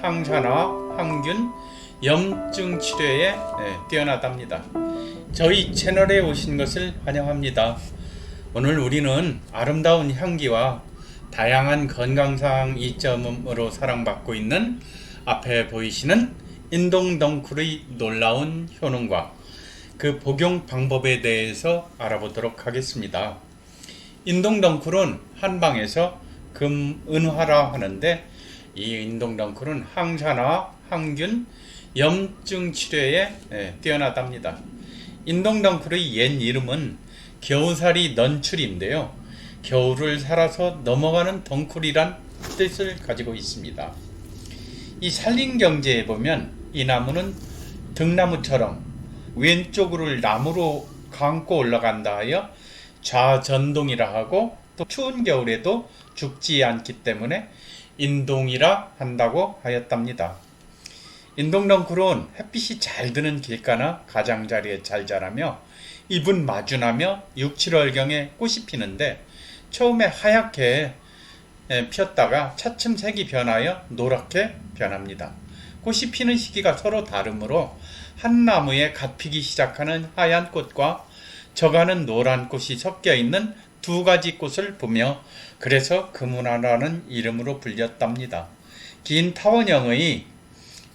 항산화, 항균, 염증 치료에 뛰어나답니다. 저희 채널에 오신 것을 환영합니다. 오늘 우리는 아름다운 향기와 다양한 건강상 이점으로 사랑받고 있는 앞에 보이시는 인동덩쿨의 놀라운 효능과 그 복용 방법에 대해서 알아보도록 하겠습니다. 인동덩쿨은 한방에서 금은화라 하는데, 이 인동덩쿨은 항산화, 항균, 염증 치료에 뛰어나답니다. 인동덩쿨의 옛 이름은 겨우살이 넌출인데요, 겨울을 살아서 넘어가는 덩쿨이란 뜻을 가지고 있습니다. 이 산림경제에 보면 이 나무는 등나무처럼 왼쪽으로 나무로 감고 올라간다 하여 좌전동이라 하고, 또 추운 겨울에도 죽지 않기 때문에 인동이라 한다고 하였답니다. 인동덩쿨은 햇빛이 잘 드는 길가나 가장자리에 잘 자라며 잎은 마주나며 6, 7월경에 꽃이 피는데, 처음에 하얗게 피었다가 차츰 색이 변하여 노랗게 변합니다. 꽃이 피는 시기가 서로 다르므로 한 나무에 갓 피기 시작하는 하얀 꽃과 져가는 노란 꽃이 섞여 있는 두 가지 꽃을 보며 그래서 금은화라는 이름으로 불렸답니다. 긴 타원형의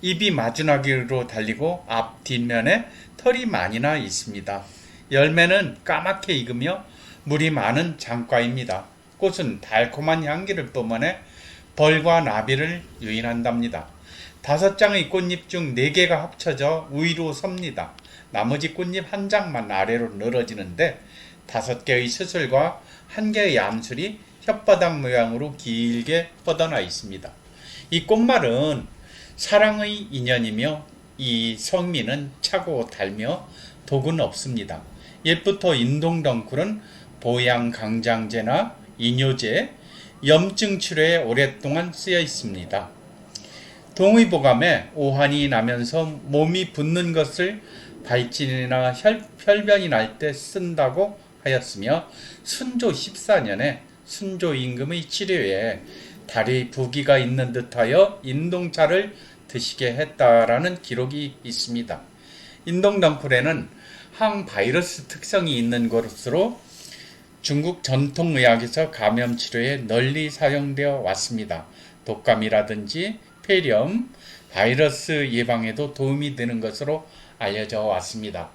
잎이 마주나기로 달리고 앞 뒷면에 털이 많이 나 있습니다. 열매는 까맣게 익으며 물이 많은 장과입니다. 꽃은 달콤한 향기를 뿜어내 벌과 나비를 유인한답니다. 5장의 꽃잎 중 4개가 합쳐져 위로 섭니다. 나머지 꽃잎 한 장만 아래로 늘어지는데 5개의 스슬과 1개의 암술이 혓바닥 모양으로 길게 뻗어나 있습니다. 이 꽃말은 사랑의 인연이며 이 성미는 차고 달며 독은 없습니다. 옛부터 인동덩쿨은 보양 강장제나 이뇨제, 염증 치료에 오랫동안 쓰여 있습니다. 동의보감에 오한이 나면서 몸이 붓는 것을 발진이나 혈변이 날 때 쓴다고 하였으며, 순조 14년에 순조 임금의 치료에 다리 부기가 있는 듯하여 인동차를 드시게 했다라는 기록이 있습니다. 인동덩쿨에는 항바이러스 특성이 있는 것으로 중국 전통의학에서 감염 치료에 널리 사용되어 왔습니다. 독감이라든지 폐렴, 바이러스 예방에도 도움이 되는 것으로 알려져 왔습니다.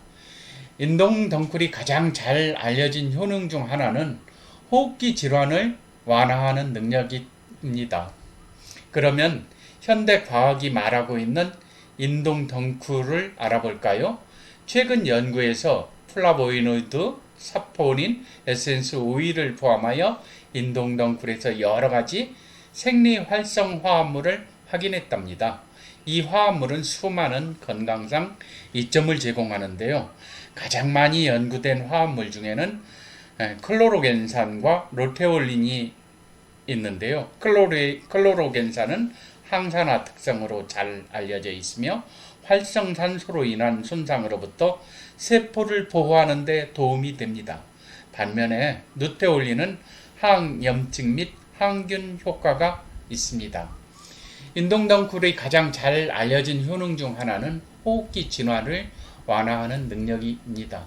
인동덩쿨이 가장 잘 알려진 효능 중 하나는 호흡기 질환을 완화하는 능력입니다. 그러면 현대 과학이 말하고 있는 인동덩쿨을 알아볼까요? 최근 연구에서 플라보노이드, 사포닌, 에센스 오일을 포함하여 인동덩쿨에서 여러가지 생리 활성 화합물을 확인했답니다. 이 화합물은 수많은 건강상 이점을 제공하는데요, 가장 많이 연구된 화합물 중에는 클로로겐산과 로테올린이 있는데요, 클로로겐산은 항산화 특성으로 잘 알려져 있으며 활성산소로 인한 손상으로부터 세포를 보호하는 데 도움이 됩니다. 반면에 누테올린은 항염증 및 항균 효과가 있습니다. 인동덩쿨의 가장 잘 알려진 효능 중 하나는 호흡기 진화를 완화하는 능력입니다.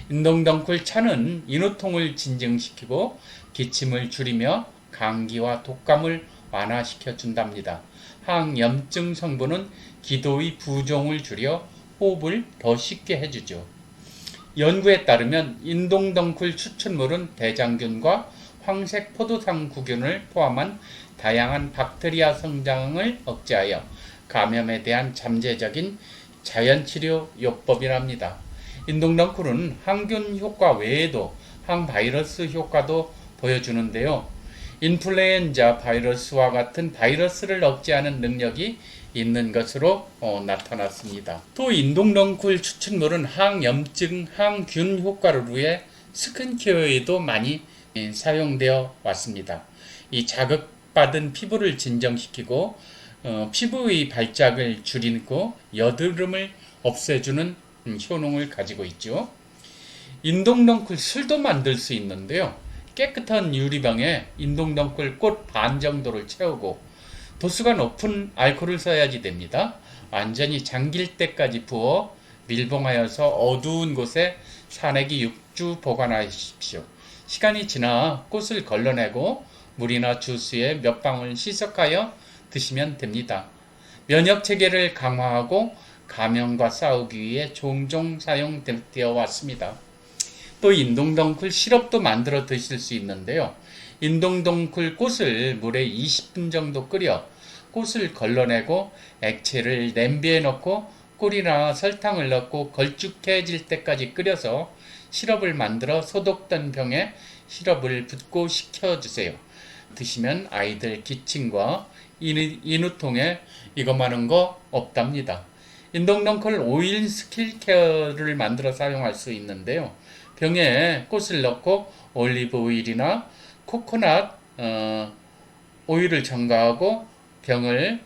인동덩쿨 차는 인후통을 진정시키고 기침을 줄이며 감기와 독감을 완화시켜 준답니다. 항염증 성분은 기도의 부종을 줄여 호흡을 더 쉽게 해주죠. 연구에 따르면 인동덩쿨 추출물은 대장균과 황색 포도당구균을 포함한 다양한 박테리아 성장을 억제하여 감염에 대한 잠재적인 자연치료 요법이랍니다. 인동덩쿨은 항균 효과 외에도 항바이러스 효과도 보여주는데요, 인플루엔자 바이러스와 같은 바이러스를 억제하는 능력이 있는 것으로 나타났습니다. 또 인동덩쿨 추출물은 항염증, 항균 효과를 위해 스킨케어에도 많이 사용되어 왔습니다. 이 자극받은 피부를 진정시키고 피부의 발작을 줄이고 여드름을 없애주는 효능을 가지고 있죠. 인동덩쿨 술도 만들 수 있는데요, 깨끗한 유리병에 인동덩쿨 꽃 반 정도를 채우고 도수가 높은 알코올을 써야지 됩니다. 완전히 잠길 때까지 부어 밀봉하여서 어두운 곳에 산액이 6주 보관하십시오. 시간이 지나 꽃을 걸러내고 물이나 주스에 몇 방울 시석하여 드시면 됩니다. 면역 체계를 강화하고 감염과 싸우기 위해 종종 사용되어 왔습니다. 또 인동덩쿨 시럽도 만들어 드실 수 있는데요. 인동덩쿨 꽃을 물에 20분 정도 끓여 꽃을 걸러내고 액체를 냄비에 넣고 꿀이나 설탕을 넣고 걸쭉해질 때까지 끓여서 시럽을 만들어 소독된 병에 시럽을 붓고 식혀주세요. 드시면 아이들 기침과 인후통에 이것만한 거 없답니다. 인동덩쿨 오일 스킨케어를 만들어 사용할 수 있는데요. 병에 꽃을 넣고 올리브 오일이나 코코넛 오일을 첨가하고 병을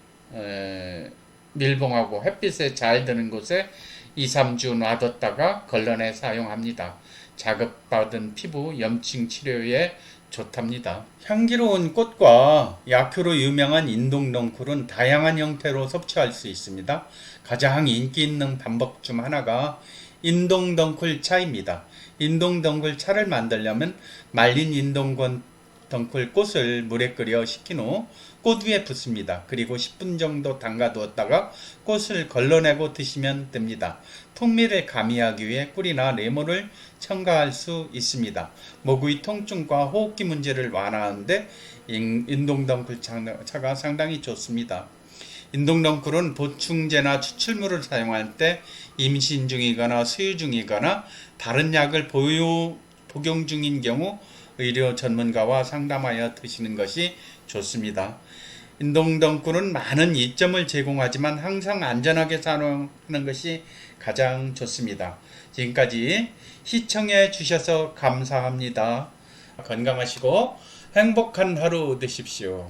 밀봉하고 햇빛에 잘 드는 곳에 2, 3주 놔뒀다가 걸러내 사용합니다. 자극받은 피부 염증 치료에 좋답니다. 향기로운 꽃과 약효로 유명한 인동덩쿨은 다양한 형태로 섭취할 수 있습니다. 가장 인기 있는 방법 중 하나가 인동덩쿨 차입니다. 인동덩쿨 차를 만들려면 말린 인동덩쿨 꽃을 물에 끓여 식힌 후 꽃 위에 붓습니다. 그리고 10분 정도 담가 두었다가 꽃을 걸러내고 드시면 됩니다. 통미를 가미하기 위해 꿀이나 레몬을 첨가할 수 있습니다. 목의 통증과 호흡기 문제를 완화하는데 인동덩쿨 차가 상당히 좋습니다. 인동덩쿨은 보충제나 추출물을 사용할 때 임신 중이거나 수유 중이거나 다른 약을 복용 중인 경우 의료 전문가와 상담하여 드시는 것이 좋습니다. 인동덩쿨은 많은 이점을 제공하지만 항상 안전하게 사용하는 것이 가장 좋습니다. 지금까지 시청해 주셔서 감사합니다. 건강하시고 행복한 하루 되십시오.